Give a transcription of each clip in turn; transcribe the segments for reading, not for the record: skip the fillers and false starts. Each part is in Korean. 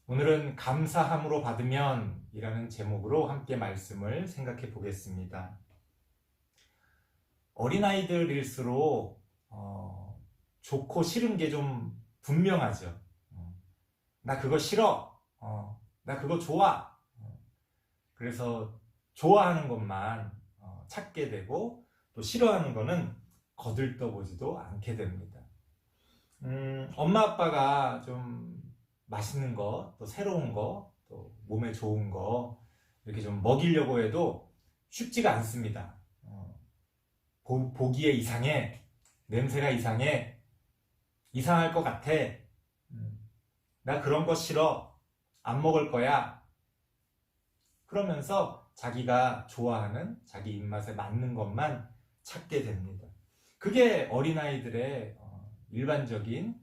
오늘은 감사함으로 받으면 이라는 제목으로 함께 말씀을 생각해 보겠습니다. 어린아이들일수록 좋고 싫은 게 좀 분명하죠. 나 그거 싫어. 나 그거 좋아. 그래서 좋아하는 것만 찾게 되고 또 싫어하는 거는 거들떠보지도 않게 됩니다. 엄마 아빠가 좀 맛있는 거, 또 새로운 거, 또 몸에 좋은 거 이렇게 좀 먹이려고 해도 쉽지가 않습니다. 보기에 이상해, 냄새가 이상해, 이상할 것 같아, 나 그런 거 싫어, 안 먹을 거야. 그러면서 자기가 좋아하는 자기 입맛에 맞는 것만 찾게 됩니다. 그게 어린아이들의 일반적인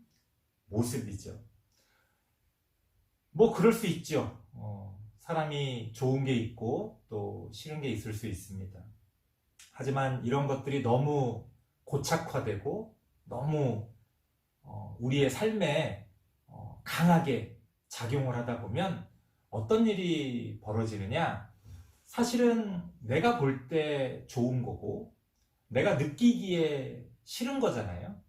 모습이죠. 뭐 그럴 수 있죠. 사람이 좋은 게 있고 또 싫은 게 있을 수 있습니다. 하지만 이런 것들이 너무 고착화되고 너무 우리의 삶에 강하게 작용을 하다 보면 어떤 일이 벌어지느냐, 사실은 내가 볼 때 좋은 거고 내가 느끼기에 싫은 거잖아요.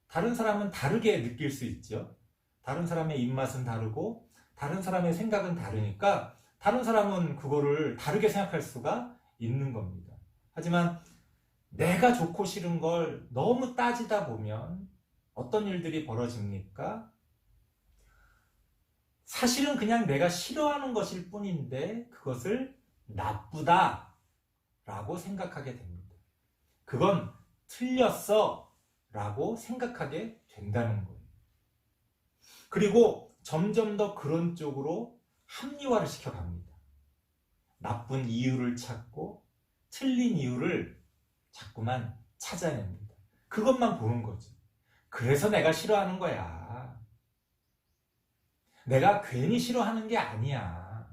다른 사람은 다르게 느낄 수 있죠. 다른 사람의 입맛은 다르고 다른 사람의 생각은 다르니까 다른 사람은 그거를 다르게 생각할 수가 있는 겁니다. 하지만 내가 좋고 싫은 걸 너무 따지다 보면 어떤 일들이 벌어집니까? 사실은 그냥 내가 싫어하는 것일 뿐인데 그것을 나쁘다 라고 생각하게 됩니다. 그건 틀렸어 라고 생각하게 된다는 거예요. 그리고 점점 더 그런 쪽으로 합리화를 시켜갑니다. 나쁜 이유를 찾고 틀린 이유를 자꾸만 찾아냅니다. 그것만 보는 거죠. 그래서 내가 싫어하는 거야. 내가 괜히 싫어하는 게 아니야.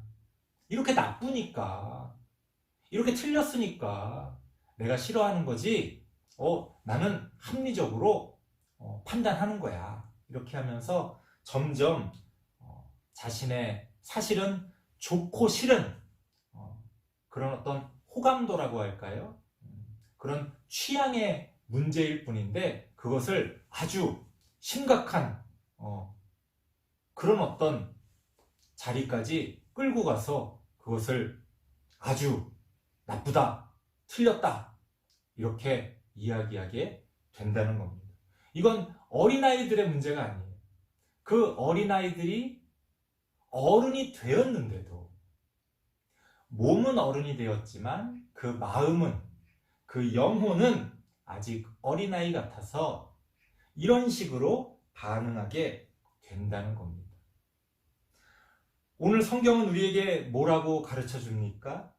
이렇게 나쁘니까, 이렇게 틀렸으니까 내가 싫어하는 거지. 나는 합리적으로 판단하는 거야. 이렇게 하면서 점점 자신의 사실은 좋고 싫은 그런 어떤 호감도라고 할까요? 그런 취향의 문제일 뿐인데 그것을 아주 심각한 그런 어떤 자리까지 끌고 가서 그것을 아주 나쁘다, 틀렸다 이렇게 이야기하게 된다는 겁니다. 이건 어린아이들의 문제가 아니에요. 그 어린아이들이 어른이 되었는데도, 몸은 어른이 되었지만 그 마음은, 그 영혼은 아직 어린아이 같아서 이런 식으로 반응하게 된다는 겁니다. 오늘 성경은 우리에게 뭐라고 가르쳐 줍니까?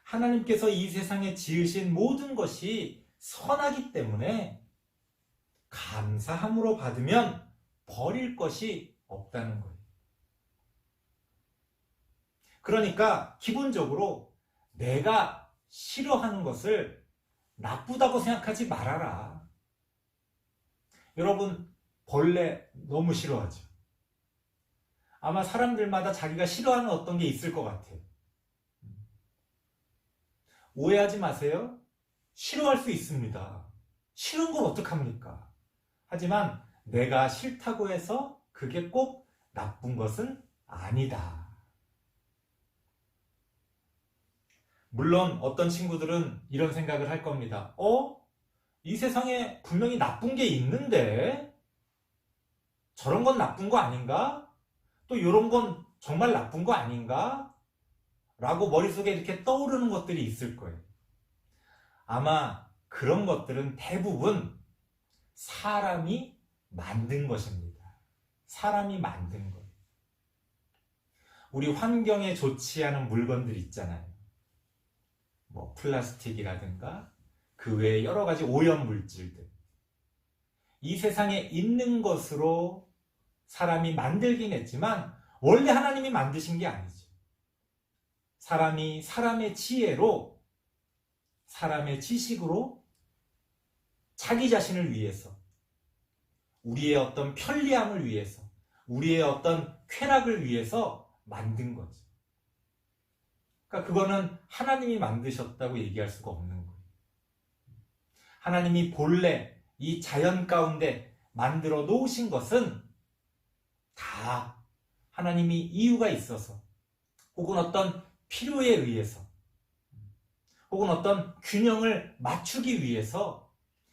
하나님께서 이 세상에 지으신 모든 것이 선하기 때문에 감사함으로 받으면 버릴 것이 없다는 거예요. 그러니까 기본적으로 내가 싫어하는 것을 나쁘다고 생각하지 말아라. 여러분, 벌레 너무 싫어하죠? 아마 사람들마다 자기가 싫어하는 어떤 게 있을 것 같아요. 오해하지 마세요. 싫어할 수 있습니다. 싫은 걸 어떡합니까? 하지만 내가 싫다고 해서 그게 꼭 나쁜 것은 아니다. 물론 어떤 친구들은 이런 생각을 할 겁니다. 이 세상에 분명히 나쁜 게 있는데 저런 건 나쁜 거 아닌가? 또 이런 건 정말 나쁜 거 아닌가? 라고 머릿속에 이렇게 떠오르는 것들이 있을 거예요. 아마 그런 것들은 대부분 사람이 만든 것입니다. 사람이 만든 거예요. 우리 환경에 좋지 않은 물건들 있잖아요. 뭐 플라스틱이라든가 그 외에 여러 가지 오염 물질들. 이 세상에 있는 것으로 사람이 만들긴 했지만 원래 하나님이 만드신 게 아니죠. 사람이 사람의 지혜로, 사람의 지식으로 자기 자신을 위해서, 우리의 어떤 편리함을 위해서, 우리의 어떤 쾌락을 위해서 만든 거지. 그러니까 그거는 하나님이 만드셨다고 얘기할 수가 없는 거예요. 하나님이 본래 이 자연 가운데 만들어 놓으신 것은 다 하나님이 이유가 있어서, 혹은 어떤 필요에 의해서, 혹은 어떤 균형을 맞추기 위해서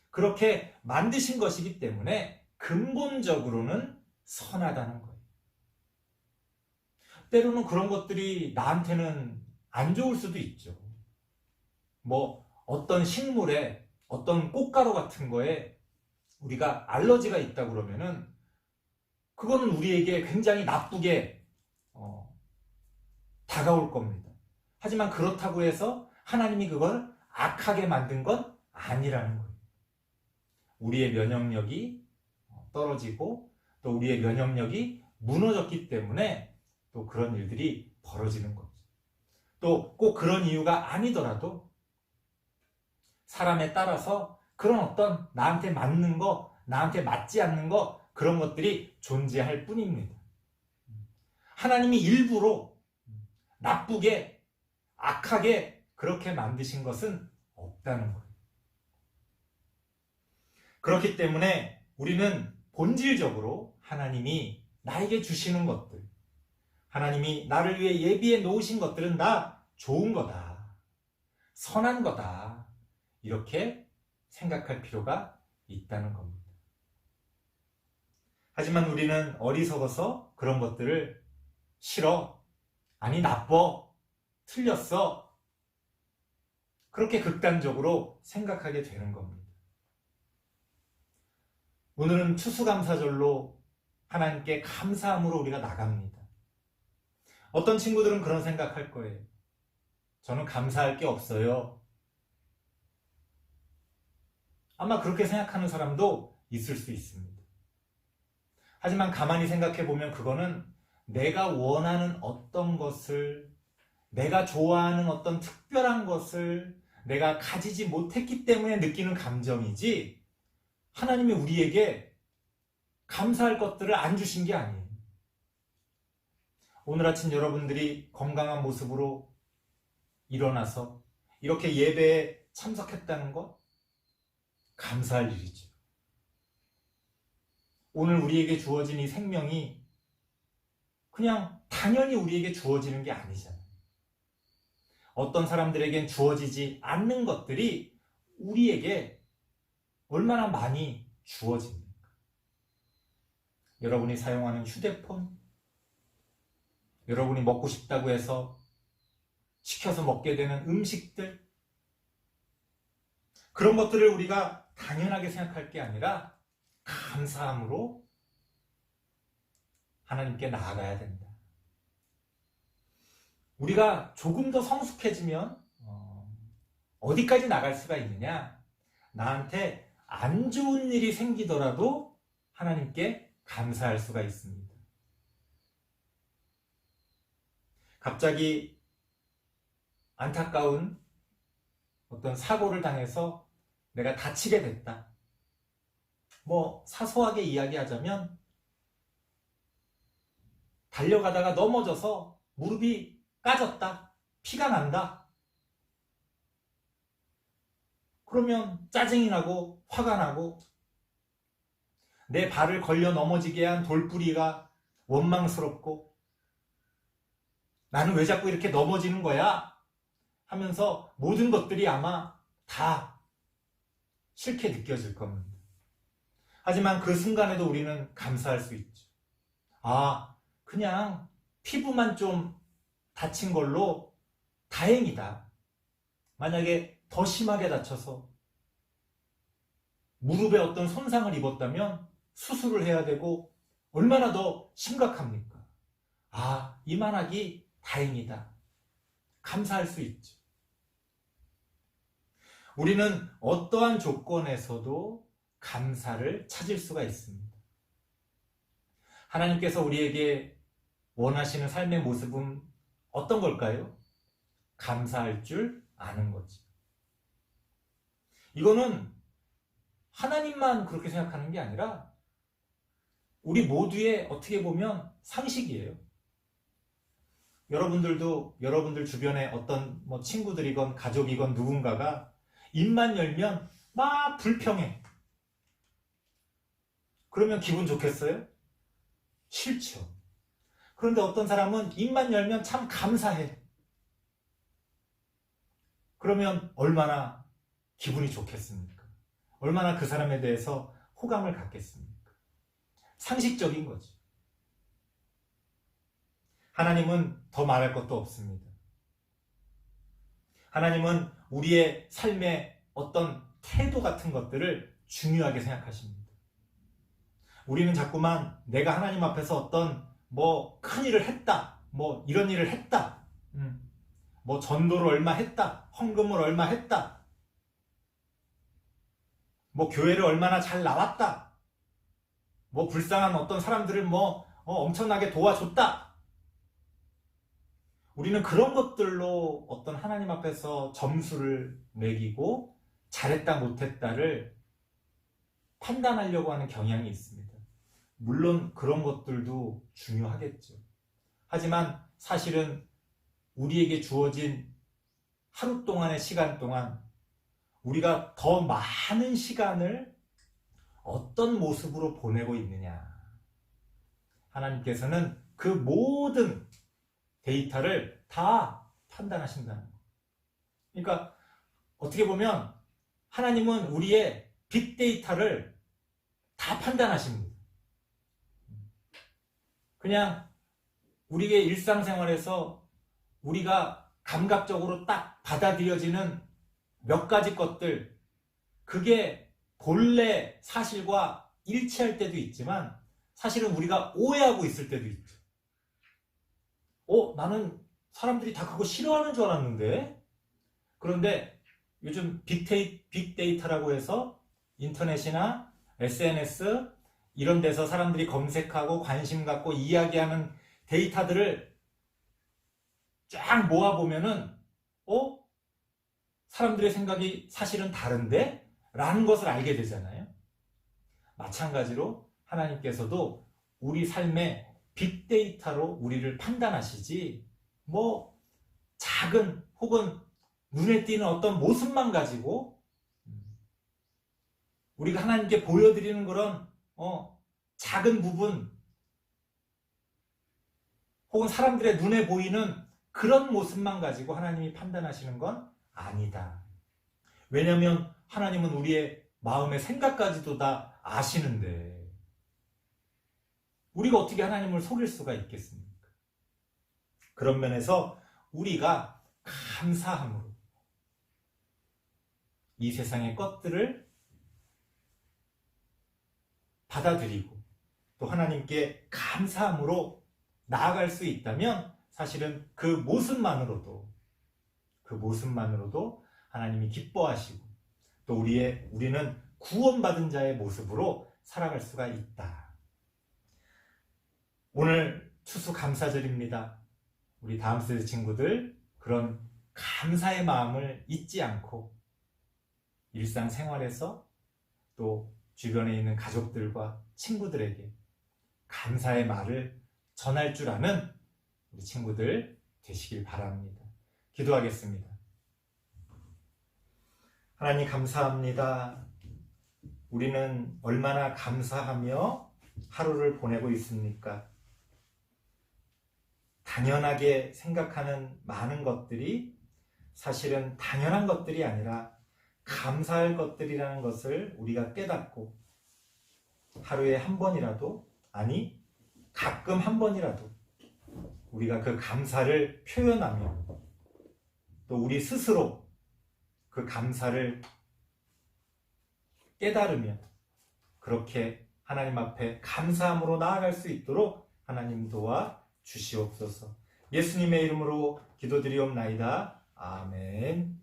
그렇게 만드신 것이기 때문에 근본적으로는 선하다는 거예요. 때로는 그런 것들이 나한테는 안 좋을 수도 있죠. 뭐 어떤 식물에, 어떤 꽃가루 같은 거에 우리가 알러지가 있다 그러면은 그거는 우리에게 굉장히 나쁘게 다가올 겁니다. 하지만 그렇다고 해서 하나님이 그걸 악하게 만든 건 아니라는 거예요. 우리의 면역력이 떨어지고 또 우리의 면역력이 무너졌기 때문에 또 그런 일들이 벌어지는 거죠. 또 꼭 그런 이유가 아니더라도 사람에 따라서 그런 어떤 나한테 맞는 거, 나한테 맞지 않는 거, 그런 것들이 존재할 뿐입니다. 하나님이 일부러 나쁘게, 악하게 그렇게 만드신 것은 없다는 거예요. 그렇기 때문에 우리는 본질적으로 하나님이 나에게 주시는 것들, 하나님이 나를 위해 예비해 놓으신 것들은 다 좋은 거다, 선한 거다, 이렇게 생각할 필요가 있다는 겁니다. 하지만 우리는 어리석어서 그런 것들을 싫어, 아니 나빠, 틀렸어, 그렇게 극단적으로 생각하게 되는 겁니다. 오늘은 추수감사절로 하나님께 감사함으로 우리가 나갑니다. 어떤 친구들은 그런 생각할 거예요. 저는 감사할 게 없어요. 아마 그렇게 생각하는 사람도 있을 수 있습니다. 하지만 가만히 생각해 보면 그거는 내가 원하는 어떤 것을, 내가 좋아하는 어떤 특별한 것을 내가 가지지 못했기 때문에 느끼는 감정이지, 하나님이 우리에게 감사할 것들을 안 주신 게 아니에요. 오늘 아침 여러분들이 건강한 모습으로 일어나서 이렇게 예배에 참석했다는 것, 감사할 일이죠. 오늘 우리에게 주어진 이 생명이 그냥 당연히 우리에게 주어지는 게 아니잖아요. 어떤 사람들에겐 주어지지 않는 것들이 우리에게 얼마나 많이 주어집니까? 여러분이 사용하는 휴대폰, 여러분이 먹고 싶다고 해서 시켜서 먹게 되는 음식들, 그런 것들을 우리가 당연하게 생각할 게 아니라 감사함으로 하나님께 나아가야 된다. 우리가 조금 더 성숙해지면 어디까지 나갈 수가 있느냐? 나한테 안 좋은 일이 생기더라도 하나님께 감사할 수가 있습니다. 갑자기 안타까운 어떤 사고를 당해서 내가 다치게 됐다. 뭐 사소하게 이야기하자면 달려가다가 넘어져서 무릎이 까졌다, 피가 난다. 그러면 짜증이 나고 화가 나고, 내 발을 걸려 넘어지게 한 돌부리가 원망스럽고, 나는 왜 자꾸 이렇게 넘어지는 거야? 하면서 모든 것들이 아마 다 싫게 느껴질 겁니다. 하지만 그 순간에도 우리는 감사할 수 있죠. 아, 그냥 피부만 좀 다친 걸로 다행이다. 만약에 더 심하게 다쳐서 무릎에 어떤 손상을 입었다면 수술을 해야 되고 얼마나 더 심각합니까? 아, 이만하기 다행이다. 감사할 수 있죠. 우리는 어떠한 조건에서도 감사를 찾을 수가 있습니다. 하나님께서 우리에게 원하시는 삶의 모습은 어떤 걸까요? 감사할 줄 아는 거지. 이거는 하나님만 그렇게 생각하는 게 아니라 우리 모두의 어떻게 보면 상식이에요. 여러분들도 여러분들 주변에 어떤 뭐 친구들이건 가족이건 누군가가 입만 열면 막 불평해. 그러면 기분 좋겠어요? 싫죠. 그런데 어떤 사람은 입만 열면 참 감사해. 그러면 얼마나 기분이 좋겠습니까? 얼마나 그 사람에 대해서 호감을 갖겠습니까? 상식적인 거죠. 하나님은 더 말할 것도 없습니다. 하나님은 우리의 삶의 어떤 태도 같은 것들을 중요하게 생각하십니다. 우리는 자꾸만 내가 하나님 앞에서 어떤 뭐 큰 일을 했다, 뭐 이런 일을 했다, 뭐 전도를 얼마 했다, 헌금을 얼마 했다, 뭐 교회를 얼마나 잘 나왔다, 뭐 불쌍한 어떤 사람들을 뭐 엄청나게 도와줬다. 우리는 그런 것들로 어떤 하나님 앞에서 점수를 매기고 잘했다 못했다를 판단하려고 하는 경향이 있습니다. 물론 그런 것들도 중요하겠죠. 하지만 사실은 우리에게 주어진 하루 동안의 시간 동안 우리가 더 많은 시간을 어떤 모습으로 보내고 있느냐. 하나님께서는 그 모든 데이터를 다 판단하신다는 거. 그러니까 어떻게 보면 하나님은 우리의 빅데이터를 다 판단하십니다. 그냥 우리의 일상생활에서 우리가 감각적으로 딱 받아들여지는 몇 가지 것들, 그게 본래 사실과 일치할 때도 있지만 사실은 우리가 오해하고 있을 때도 있죠. 나는 사람들이 다 그거 싫어하는 줄 알았는데. 그런데 요즘 빅데이터라고 해서 인터넷이나 SNS 이런 데서 사람들이 검색하고 관심 갖고 이야기하는 데이터들을 쫙 모아보면은 사람들의 생각이 사실은 다른데? 라는 것을 알게 되잖아요. 마찬가지로 하나님께서도 우리 삶의 빅데이터로 우리를 판단하시지 뭐 작은 혹은 눈에 띄는 어떤 모습만 가지고 우리가 하나님께 보여드리는 그런 작은 부분 혹은 사람들의 눈에 보이는 그런 모습만 가지고 하나님이 판단하시는 건 아니다. 왜냐하면 하나님은 우리의 마음의 생각까지도 다 아시는데 우리가 어떻게 하나님을 속일 수가 있겠습니까? 그런 면에서 우리가 감사함으로 이 세상의 것들을 받아들이고 또 하나님께 감사함으로 나아갈 수 있다면 사실은 그 모습만으로도 하나님이 기뻐하시고 또 우리는 구원받은 자의 모습으로 살아갈 수가 있다. 오늘 추수감사절입니다. 우리 다음 세대 친구들 그런 감사의 마음을 잊지 않고 일상생활에서 또 주변에 있는 가족들과 친구들에게 감사의 말을 전할 줄 아는 우리 친구들 되시길 바랍니다. 기도하겠습니다. 하나님 감사합니다. 우리는 얼마나 감사하며 하루를 보내고 있습니까? 당연하게 생각하는 많은 것들이 사실은 당연한 것들이 아니라 감사할 것들이라는 것을 우리가 깨닫고 하루에 한 번이라도, 아니 가끔 한 번이라도 우리가 그 감사를 표현하며 또 우리 스스로 그 감사를 깨달으며 그렇게 하나님 앞에 감사함으로 나아갈 수 있도록 하나님 도와 주시옵소서. 예수님의 이름으로 기도드리옵나이다. 아멘.